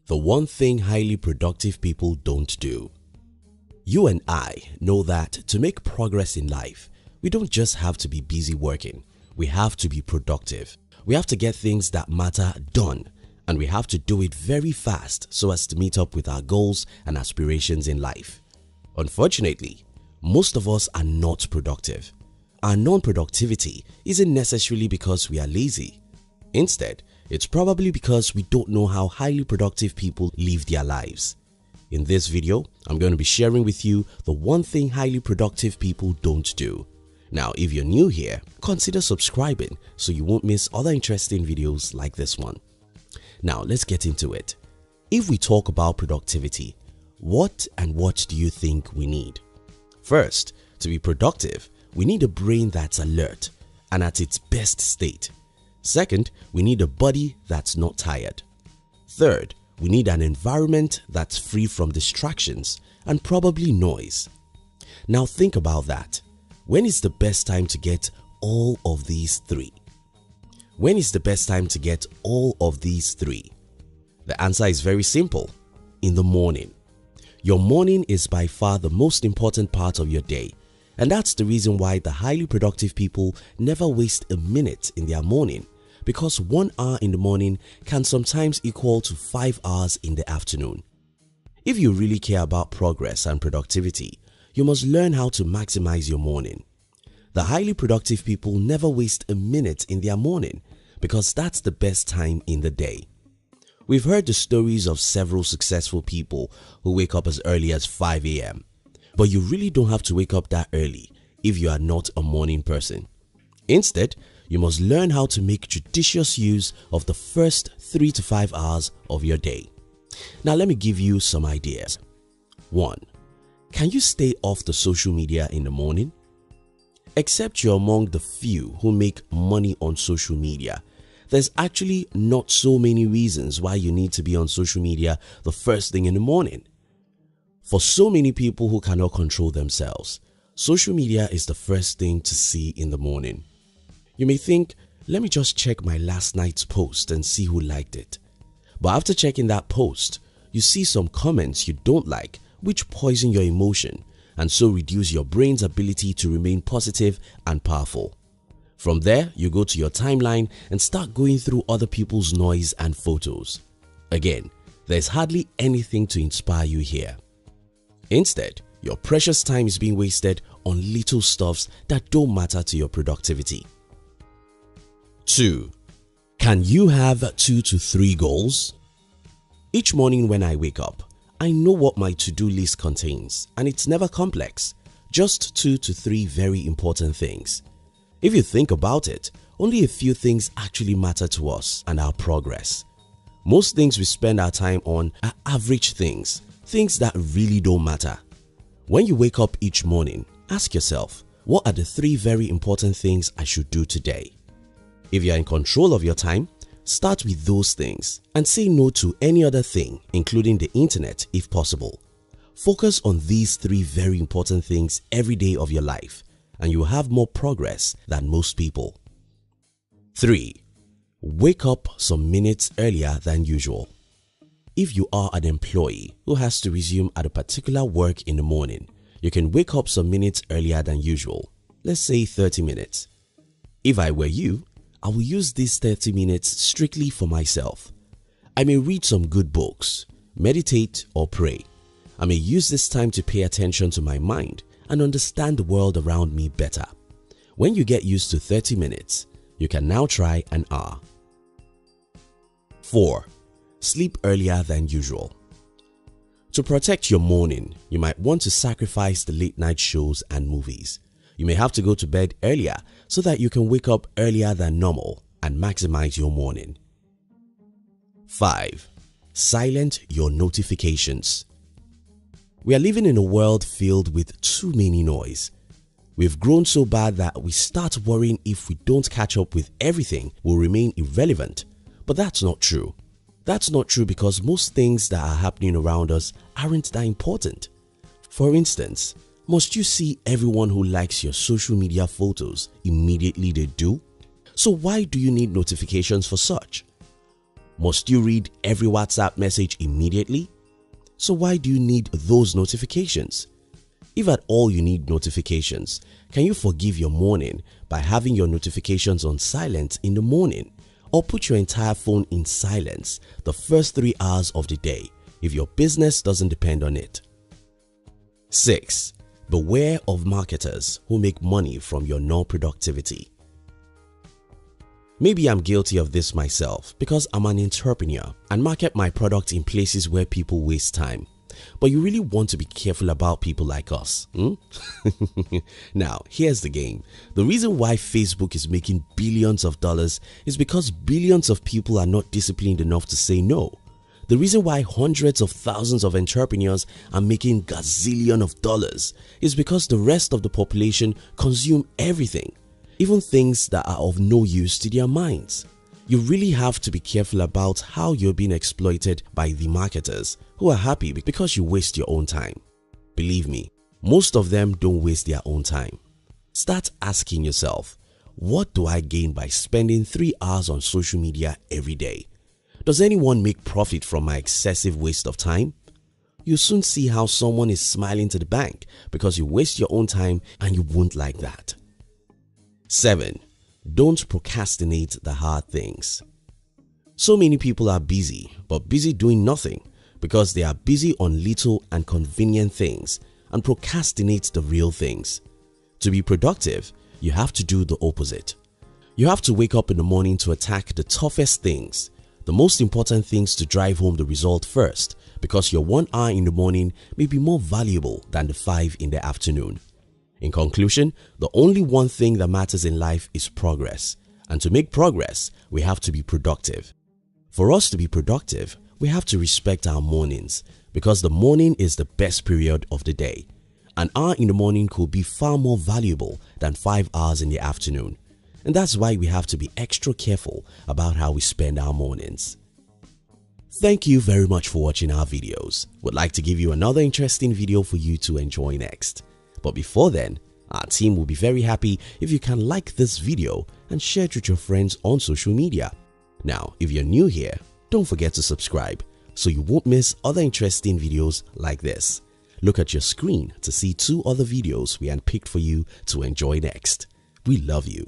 The one thing highly productive people don't do. You and I know that to make progress in life, we don't just have to be busy working, we have to be productive. We have to get things that matter done, and we have to do it very fast so as to meet up with our goals and aspirations in life. Unfortunately, most of us are not productive. Our non-productivity isn't necessarily because we are lazy. Instead, it's probably because we don't know how highly productive people live their lives. In this video, I'm going to be sharing with you the one thing highly productive people don't do. Now, if you're new here, consider subscribing so you won't miss other interesting videos like this one. Now, let's get into it. If we talk about productivity, what do you think we need? First, to be productive, we need a brain that's alert and at its best state. Second, we need a body that's not tired. Third, we need an environment that's free from distractions and probably noise. Now think about that. When is the best time to get all of these three? When is the best time to get all of these three? The answer is very simple. In the morning. Your morning is by far the most important part of your day, and that's the reason why the highly productive people never waste a minute in their morning, because 1 hour in the morning can sometimes equal to 5 hours in the afternoon. If you really care about progress and productivity, you must learn how to maximize your morning. The highly productive people never waste a minute in their morning because that's the best time in the day. We've heard the stories of several successful people who wake up as early as 5 a.m. But you really don't have to wake up that early if you are not a morning person. Instead, you must learn how to make judicious use of the first 3 to 5 hours of your day. Now let me give you some ideas. 1. Can you stay off the social media in the morning? Except you're among the few who make money on social media, there's actually not so many reasons why you need to be on social media the first thing in the morning. For so many people who cannot control themselves, social media is the first thing to see in the morning. You may think, let me just check my last night's post and see who liked it. But after checking that post, you see some comments you don't like which poison your emotion and so reduce your brain's ability to remain positive and powerful. From there, you go to your timeline and start going through other people's noise and photos. Again, there's hardly anything to inspire you here. Instead, your precious time is being wasted on little stuffs that don't matter to your productivity. 2. Can you have 2 to 3 goals? Each morning when I wake up, I know what my to-do list contains, and it's never complex, just 2 to 3 very important things. If you think about it, only a few things actually matter to us and our progress. Most things we spend our time on are average things that really don't matter. When you wake up each morning, ask yourself, what are the 3 very important things I should do today? If you are in control of your time, start with those things and say no to any other thing, including the internet if possible. Focus on these 3 very important things every day of your life, and you will have more progress than most people. 3. Wake up some minutes earlier than usual. If you are an employee who has to resume at a particular work in the morning, you can wake up some minutes earlier than usual, let's say 30 minutes. If I were you, I will use these 30 minutes strictly for myself. I may read some good books, meditate or pray. I may use this time to pay attention to my mind and understand the world around me better. When you get used to 30 minutes, you can now try an hour. 4. Sleep earlier than usual. To protect your morning, you might want to sacrifice the late night shows and movies. You may have to go to bed earlier so that you can wake up earlier than normal and maximize your morning. 5. Silence your notifications. We are living in a world filled with too many noise. We've grown so bad that we start worrying if we don't catch up with everything, we'll remain irrelevant. But that's not true. That's not true because most things that are happening around us aren't that important. For instance, must you see everyone who likes your social media photos immediately they do? So why do you need notifications for such? Must you read every WhatsApp message immediately? So why do you need those notifications? If at all you need notifications, can you forgive your morning by having your notifications on silent in the morning, or put your entire phone in silence the first 3 hours of the day if your business doesn't depend on it? 6. Beware of marketers who make money from your non-productivity. Maybe I'm guilty of this myself because I'm an entrepreneur and market my product in places where people waste time. But you really want to be careful about people like us. Now, here's the game. The reason why Facebook is making billions of dollars is because billions of people are not disciplined enough to say no. The reason why hundreds of thousands of entrepreneurs are making gazillion of dollars is because the rest of the population consume everything, even things that are of no use to their minds. You really have to be careful about how you're being exploited by the marketers who are happy because you waste your own time. Believe me, most of them don't waste their own time. Start asking yourself, what do I gain by spending 3 hours on social media every day? Does anyone make profit from my excessive waste of time? You'll soon see how someone is smiling to the bank because you waste your own time, and you won't like that. 7. Don't procrastinate the hard things. So many people are busy, but busy doing nothing because they are busy on little and convenient things and procrastinate the real things. To be productive, you have to do the opposite. You have to wake up in the morning to attack the toughest things, the most important things, to drive home the result first, because your 1 hour in the morning may be more valuable than the 5 in the afternoon. In conclusion, the only one thing that matters in life is progress, and to make progress, we have to be productive. For us to be productive, we have to respect our mornings, because the morning is the best period of the day. An hour in the morning could be far more valuable than 5 hours in the afternoon, and that's why we have to be extra careful about how we spend our mornings. Thank you very much for watching our videos. Would like to give you another interesting video for you to enjoy next. But before then, our team will be very happy if you can like this video and share it with your friends on social media. Now, if you're new here, don't forget to subscribe so you won't miss other interesting videos like this. Look at your screen to see 2 other videos we handpicked for you to enjoy next. We love you.